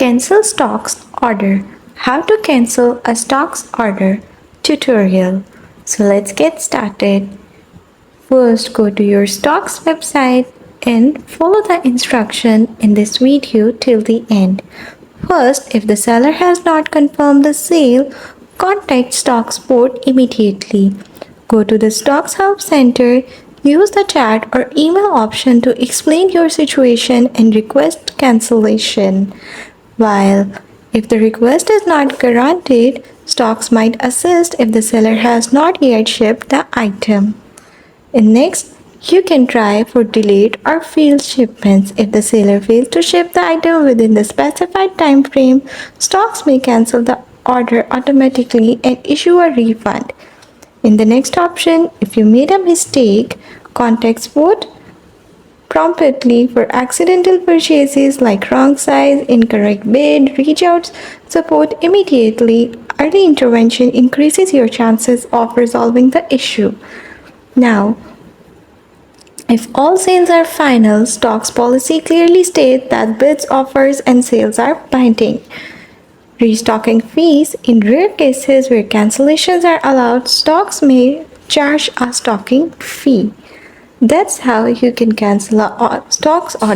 Cancel stocks order. How to cancel a stocks order tutorial. So let's get started. First, go to your stocks website and follow the instruction in this video till the end. First, if the seller has not confirmed the sale, contact Stock Support immediately. Go to the Stocks Help Center, use the chat or email option to explain your situation and request cancellation. While if the request is not granted, Stocks might assist if the seller has not yet shipped the item. And next, you can try for delayed or failed shipments. If the seller fails to ship the item within the specified time frame, Stocks may cancel the order automatically and issue a refund. In the next option, if you made a mistake, contact support promptly for accidental purchases like wrong size, incorrect bid, reach out support immediately. Early intervention increases your chances of resolving the issue. Now, if all sales are final, Stocks policy clearly states that bids, offers, and sales are binding. Restocking fees. In rare cases where cancellations are allowed, Stocks may charge a stocking fee. That's how you can cancel a Stocks order.